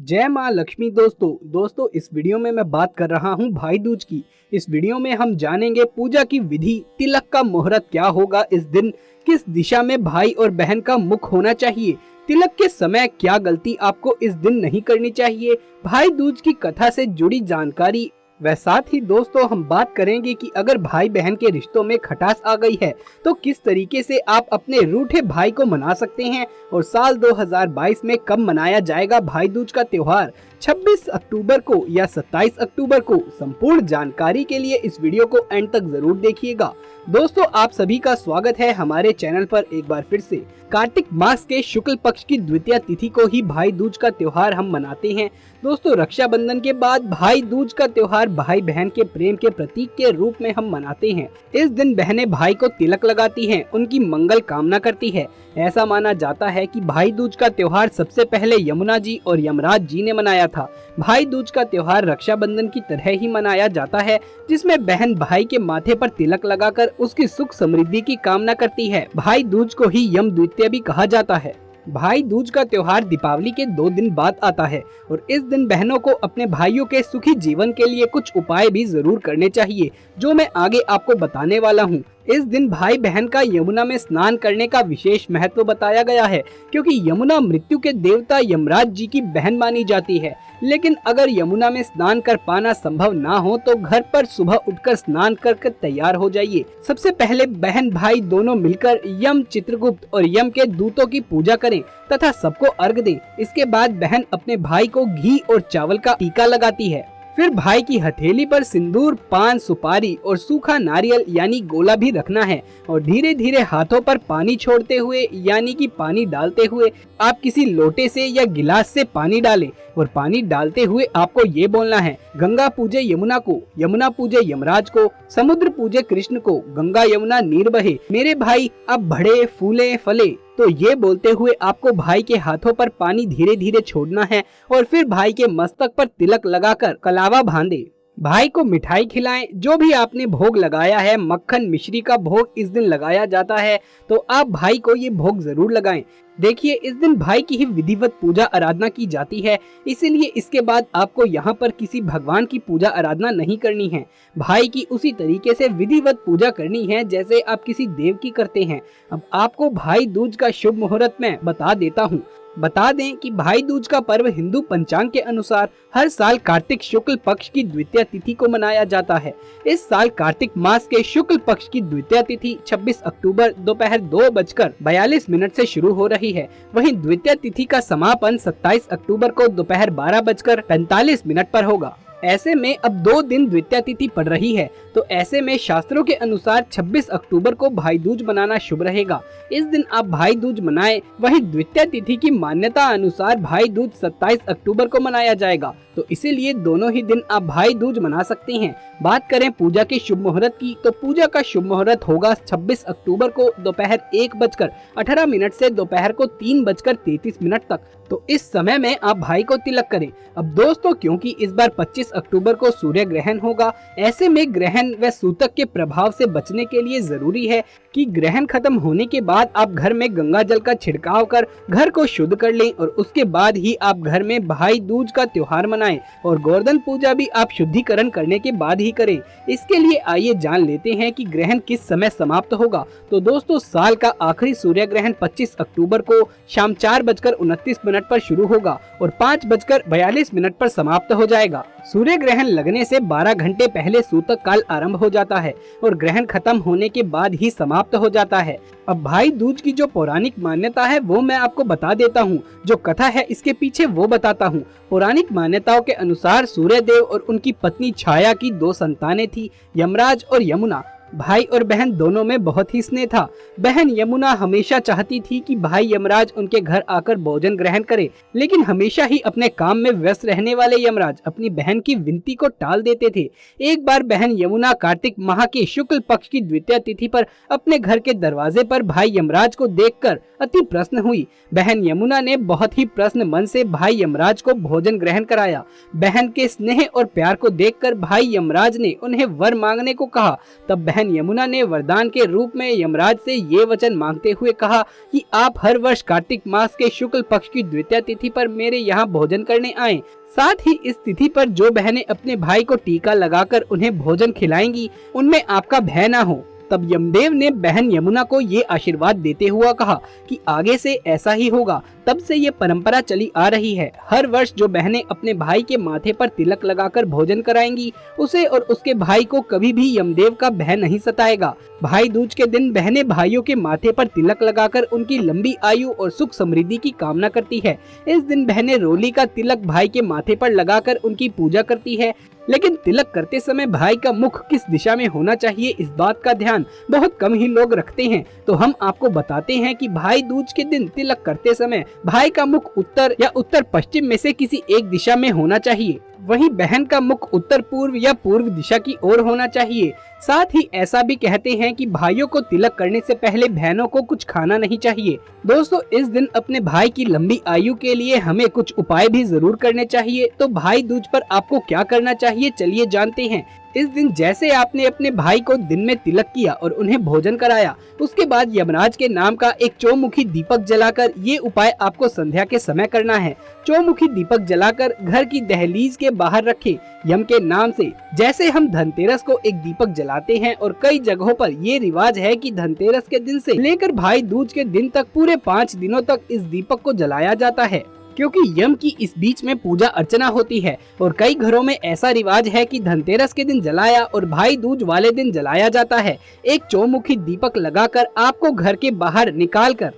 जय माँ लक्ष्मी। दोस्तों इस वीडियो में मैं बात कर रहा हूँ भाई दूज की। इस वीडियो में हम जानेंगे पूजा की विधि, तिलक का मुहूर्त क्या होगा इस दिन, किस दिशा में भाई और बहन का मुख होना चाहिए, तिलक के समय क्या गलती आपको इस दिन नहीं करनी चाहिए, भाई दूज की कथा से जुड़ी जानकारी व साथ ही दोस्तों हम बात करेंगे कि अगर भाई बहन के रिश्तों में खटास आ गई है तो किस तरीके से आप अपने रूठे भाई को मना सकते हैं और साल 2022 में कब मनाया जाएगा भाई दूज का त्योहार, 26 अक्टूबर को या 27 अक्टूबर को। संपूर्ण जानकारी के लिए इस वीडियो को एंड तक जरूर देखिएगा। दोस्तों आप सभी का स्वागत है हमारे चैनल पर एक बार फिर से। कार्तिक मास के शुक्ल पक्ष की द्वितीय तिथि को ही भाई दूज का त्योहार हम मनाते हैं। दोस्तों रक्षाबंधन के बाद भाई दूज का त्योहार भाई बहन के प्रेम के प्रतीक के रूप में हम मनाते हैं। इस दिन बहनें भाई को तिलक लगाती हैं, उनकी मंगल कामना करती है। ऐसा माना जाता है कि भाई दूज का त्योहार सबसे पहले यमुना जी और यमराज जी ने मनाया था। भाई दूज का त्योहार रक्षाबंधन की तरह ही मनाया जाता है, जिसमें बहन भाई के माथे पर तिलक लगाकर उसकी सुख समृद्धि की कामना करती है। भाई दूज को ही यम द्वितीया भी कहा जाता है। भाई दूज का त्योहार दीपावली के 2 दिन बाद आता है और इस दिन बहनों को अपने भाइयों के सुखी जीवन के लिए कुछ उपाय भी जरूर करने चाहिए, जो मैं आगे आपको बताने वाला हूँ। इस दिन भाई बहन का यमुना में स्नान करने का विशेष महत्व बताया गया है, क्योंकि यमुना मृत्यु के देवता यमराज जी की बहन मानी जाती है। लेकिन अगर यमुना में स्नान कर पाना संभव ना हो तो घर पर सुबह उठकर स्नान कर तैयार हो जाइए। सबसे पहले बहन भाई दोनों मिलकर यम, चित्रगुप्त और यम के दूतों की पूजा करें तथा सबको अर्घ दें। इसके बाद बहन अपने भाई को घी और चावल का टीका लगाती है। फिर भाई की हथेली पर सिंदूर, पान, सुपारी और सूखा नारियल यानी गोला भी रखना है और धीरे धीरे हाथों पर पानी छोड़ते हुए यानी कि पानी डालते हुए आप किसी लोटे से या गिलास से पानी डालें और पानी डालते हुए आपको ये बोलना है, गंगा पूजे यमुना को, यमुना पूजे यमराज को, समुद्र पूजे कृष्ण को, गंगा यमुना नीर बहे, मेरे भाई अब बढ़े फूले फले। तो ये बोलते हुए आपको भाई के हाथों पर पानी धीरे धीरे छोड़ना है और फिर भाई के मस्तक पर तिलक लगाकर कलावा बांधे। भाई को मिठाई खिलाएं। जो भी आपने भोग लगाया है, मक्खन मिश्री का भोग इस दिन लगाया जाता है, तो आप भाई को ये भोग जरूर लगाएं। देखिए इस दिन भाई की ही विधिवत पूजा आराधना की जाती है, इसीलिए इसके बाद आपको यहाँ पर किसी भगवान की पूजा आराधना नहीं करनी है। भाई की उसी तरीके से विधिवत पूजा करनी है जैसे आप किसी देव की करते हैं। अब आपको भाई दूज का शुभ मुहूर्त मैं बता देता हूँ। बता दें कि भाई दूज का पर्व हिंदू पंचांग के अनुसार हर साल कार्तिक शुक्ल पक्ष की द्वितीय तिथि को मनाया जाता है। इस साल कार्तिक मास के शुक्ल पक्ष की द्वितीय तिथि 26 अक्टूबर दोपहर 2:42 से शुरू हो रही है। वहीं द्वितीय तिथि का समापन 27 अक्टूबर को दोपहर 12:45 पर होगा। ऐसे में अब 2 दिन द्वितीय तिथि पड़ रही है, तो ऐसे में शास्त्रों के अनुसार 26 अक्टूबर को भाई दूज मनाना शुभ रहेगा। इस दिन आप भाई दूज मनाएं। वहीं द्वितीय तिथि की मान्यता अनुसार भाई दूज 27 अक्टूबर को मनाया जाएगा, तो इसीलिए दोनों ही दिन आप भाई दूज मना सकते हैं। बात करें पूजा के शुभ मुहूर्त की, तो पूजा का शुभ मुहूर्त होगा 26 अक्टूबर को दोपहर 1:18 से दोपहर को 3:33 तक। तो इस समय में आप भाई को तिलक करें। अब दोस्तों क्योंकि इस बार 25 अक्टूबर को सूर्य ग्रहण होगा, ऐसे में ग्रहण व सूतक के प्रभाव से बचने के लिए जरूरी है कि ग्रहण खत्म होने के बाद आप घर में गंगा जल का छिड़काव कर घर को शुद्ध कर लें और उसके बाद ही आप घर में भाई दूज का त्योहार मनाएं और गोवर्धन पूजा भी आप शुद्धिकरण करने के बाद ही करें। इसके लिए आइए जान लेते हैं कि ग्रहण किस समय समाप्त होगा। तो दोस्तों साल का आखिरी सूर्य ग्रहण 25 अक्टूबर को शाम 4:29 पर शुरू होगा और 5:42 पर समाप्त हो जाएगा। सूर्य ग्रहण लगने से 12 घंटे पहले सूतक काल आरंभ हो जाता है और ग्रहण खत्म होने के बाद ही समाप्त हो जाता है। अब भाई दूज की जो पौराणिक मान्यता है वो मैं आपको बता देता हूँ। जो कथा है इसके पीछे वो बताता हूँ। पौराणिक मान्यताओं के अनुसार सूर्यदेव और उनकी पत्नी छाया की 2 संतानें थी, यमराज और यमुना। भाई और बहन दोनों में बहुत ही स्नेह था। बहन यमुना हमेशा चाहती थी कि भाई यमराज उनके घर आकर भोजन ग्रहण करे, लेकिन हमेशा ही अपने काम में व्यस्त रहने वाले यमराज अपनी बहन की विनती को टाल देते थे। एक बार बहन यमुना कार्तिक माह के शुक्ल पक्ष की द्वितीय तिथि पर अपने घर के दरवाजे पर भाई यमराज को देखकर अति प्रसन्न हुई। बहन यमुना ने बहुत ही प्रसन्न मन से भाई यमराज को भोजन ग्रहण कराया। बहन के स्नेह और प्यार को देखकर भाई यमराज ने उन्हें वर मांगने को कहा। तब बहन बहन यमुना ने वरदान के रूप में यमराज से ये वचन मांगते हुए कहा कि आप हर वर्ष कार्तिक मास के शुक्ल पक्ष की द्वितीय तिथि पर मेरे यहाँ भोजन करने आएं। साथ ही इस तिथि पर जो बहनें अपने भाई को टीका लगाकर उन्हें भोजन खिलाएंगी उनमें आपका भय न हो। तब यमदेव ने बहन यमुना को ये आशीर्वाद देते हुआ कहा कि आगे से ऐसा ही होगा। तब से ये परंपरा चली आ रही है। हर वर्ष जो बहनें अपने भाई के माथे पर तिलक लगाकर भोजन कराएंगी उसे और उसके भाई को कभी भी यमदेव का भय नहीं सताएगा। भाई दूज के दिन बहनें भाइयों के माथे पर तिलक लगाकर उनकी लंबी आयु और सुख समृद्धि की कामना करती है। इस दिन बहनें रोली का तिलक भाई के माथे पर लगाकर उनकी पूजा करती है। लेकिन तिलक करते समय भाई का मुख किस दिशा में होना चाहिए इस बात का ध्यान बहुत कम ही लोग रखते हैं। तो हम आपको बताते हैं कि भाई दूज के दिन तिलक करते समय भाई का मुख उत्तर या उत्तर पश्चिम में से किसी एक दिशा में होना चाहिए। वहीं बहन का मुख उत्तर पूर्व या पूर्व दिशा की ओर होना चाहिए। साथ ही ऐसा भी कहते हैं कि भाइयों को तिलक करने से पहले बहनों को कुछ खाना नहीं चाहिए। दोस्तों, इस दिन अपने भाई की लंबी आयु के लिए हमें कुछ उपाय भी जरूर करने चाहिए। तो भाई दूज पर आपको क्या करना चाहिए, चलिए जानते हैं। इस दिन जैसे आपने अपने भाई को दिन में तिलक किया और उन्हें भोजन कराया, उसके बाद यमराज के नाम का एक चौमुखी दीपक जलाकर ये उपाय आपको संध्या के समय करना है। चौमुखी दीपक जलाकर घर की दहलीज के बाहर रखें यम के नाम से। जैसे हम धनतेरस को एक दीपक जलाते हैं और कई जगहों पर ये रिवाज है कि धनतेरस के दिन से लेकर भाई दूज के दिन तक पूरे 5 दिनों तक इस दीपक को जलाया जाता है, क्योंकि यम की इस बीच में पूजा अर्चना होती है। और कई घरों में ऐसा रिवाज है कि धनतेरस के दिन जलाया और भाई दूज वाले दिन जलाया जाता है। एक चौमुखी दीपक लगाकर आपको घर के बाहर निकालकर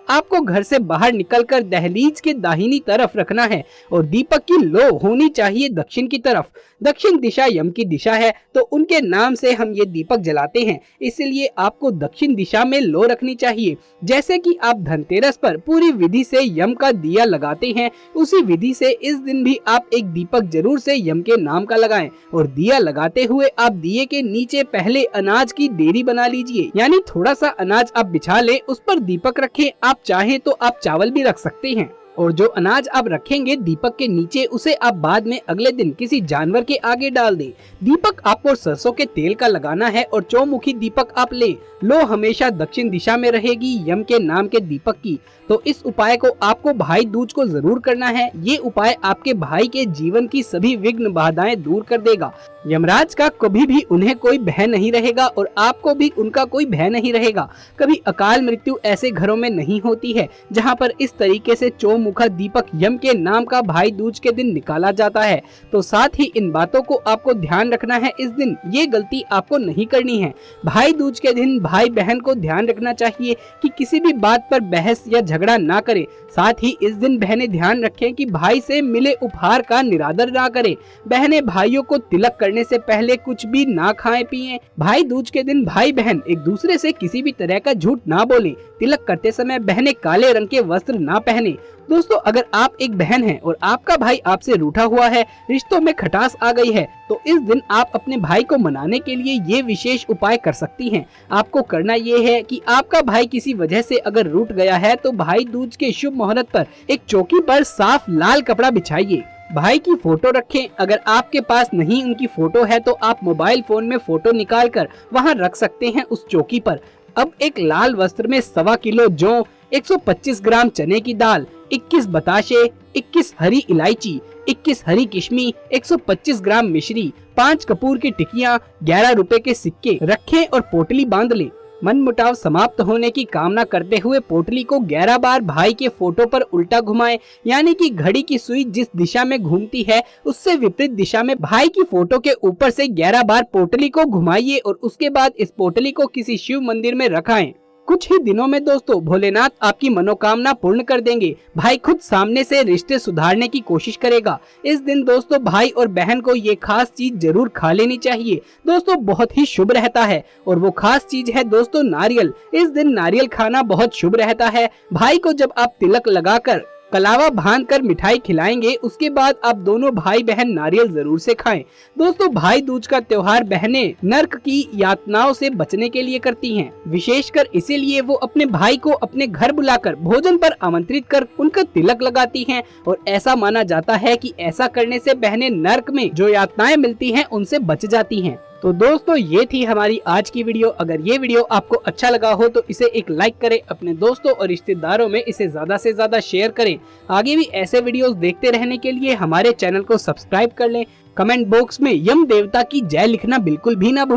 आपको घर से बाहर निकलकर दहलीज के दाहिनी तरफ रखना है और दीपक की लो होनी चाहिए दक्षिण की तरफ। दक्षिण दिशा यम की दिशा है, तो उनके नाम से हम ये दीपक जलाते हैं, इसलिए आपको दक्षिण दिशा में लो रखनी चाहिए। जैसे कि आप धनतेरस पर पूरी विधि से यम का दिया लगाते हैं, उसी विधि से इस दिन भी आप एक दीपक जरूर से यम के नाम का लगाएं और दिया लगाते हुए आप दिए के नीचे पहले अनाज की देरी बना लीजिए, यानी थोड़ा सा अनाज आप बिछा लें, उस पर दीपक रखें। आप चाहें तो आप चावल भी रख सकते हैं और जो अनाज आप रखेंगे दीपक के नीचे, उसे आप बाद में अगले दिन किसी जानवर के आगे डाल दें। दीपक आपको सरसों के तेल का लगाना है और चौमुखी दीपक आप ले। लो हमेशा दक्षिण दिशा में रहेगी यम के नाम के दीपक की। तो इस उपाय को आपको भाई दूज को जरूर करना है। ये उपाय आपके भाई के जीवन की सभी विघ्न बाधाएं दूर कर देगा। यमराज का कभी भी उन्हें कोई भय नहीं रहेगा और आपको भी उनका कोई भय नहीं रहेगा। कभी अकाल मृत्यु ऐसे घरों में नहीं होती है जहाँ पर इस तरीके से चौमुखा दीपक यम के नाम का भाई दूज के दिन निकाला जाता है। तो साथ ही इन बातों को आपको ध्यान रखना है। इस दिन ये गलती आपको नहीं करनी है। भाई दूज के दिन भाई बहन को ध्यान रखना चाहिए कि किसी भी बात पर बहस या झगड़ा ना करें। साथ ही इस दिन बहनें ध्यान रखें कि भाई से मिले उपहार का निरादर ना करें। बहनें भाइयों को तिलक करने से पहले कुछ भी ना खाएं पिएं। भाई दूज के दिन भाई बहन एक दूसरे से किसी भी तरह का झूठ ना बोलें। तिलक करते समय बहनें काले रंग के वस्त्र ना पहने। दोस्तों, अगर आप एक बहन हैं और आपका भाई आपसे रूठा हुआ है, रिश्तों में खटास आ गई है, तो इस दिन आप अपने भाई को मनाने के लिए ये विशेष उपाय कर सकती हैं। आपको करना ये है कि आपका भाई किसी वजह से अगर रूठ गया है तो भाई दूज के शुभ मुहूर्त पर एक चौकी पर साफ लाल कपड़ा बिछाइए। भाई की फोटो रखें। अगर आपके पास नहीं उनकी फोटो है तो आप मोबाइल फोन में फोटो निकाल कर वहाँ रख सकते हैं उस चौकी पर। अब एक लाल वस्त्र में 1.25 किलो जौ, 125 ग्राम चने की दाल, 21 बताशे, 21 हरी इलायची, 21 हरी किशमी, 125 ग्राम मिश्री, 5 कपूर की टिकियां, 11 रुपए के सिक्के रखें और पोटली बांध लें। मन मुटाव समाप्त होने की कामना करते हुए पोटली को 11 बार भाई के फोटो पर उल्टा घुमाएं, यानी कि घड़ी की सुई जिस दिशा में घूमती है उससे विपरीत दिशा में भाई की फोटो के ऊपर से 11 बार पोटली को घुमाइए और उसके बाद इस पोटली को किसी शिव मंदिर में रखाएं। कुछ ही दिनों में दोस्तों भोलेनाथ आपकी मनोकामना पूर्ण कर देंगे। भाई खुद सामने से रिश्ते सुधारने की कोशिश करेगा। इस दिन दोस्तों भाई और बहन को ये खास चीज जरूर खा लेनी चाहिए। दोस्तों बहुत ही शुभ रहता है और वो खास चीज है दोस्तों नारियल। इस दिन नारियल खाना बहुत शुभ रहता है। भाई को जब आप तिलक लगाकर कलावा बांध कर मिठाई खिलाएंगे, उसके बाद आप दोनों भाई बहन नारियल जरूर से खाएं। दोस्तों भाई दूज का त्योहार बहनें नर्क की यातनाओं से बचने के लिए करती हैं। विशेषकर इसीलिए वो अपने भाई को अपने घर बुलाकर भोजन पर आमंत्रित कर उनका तिलक लगाती हैं और ऐसा माना जाता है कि ऐसा करने से बहनें नर्क में जो यातनाएं मिलती हैं उनसे बच जाती हैं। तो दोस्तों ये थी हमारी आज की वीडियो। अगर ये वीडियो आपको अच्छा लगा हो तो इसे एक लाइक करें, अपने दोस्तों और रिश्तेदारों में इसे ज्यादा से ज्यादा शेयर करें। आगे भी ऐसे वीडियोस देखते रहने के लिए हमारे चैनल को सब्सक्राइब कर लें। कमेंट बॉक्स में यम देवता की जय लिखना बिल्कुल भी ना भूलें।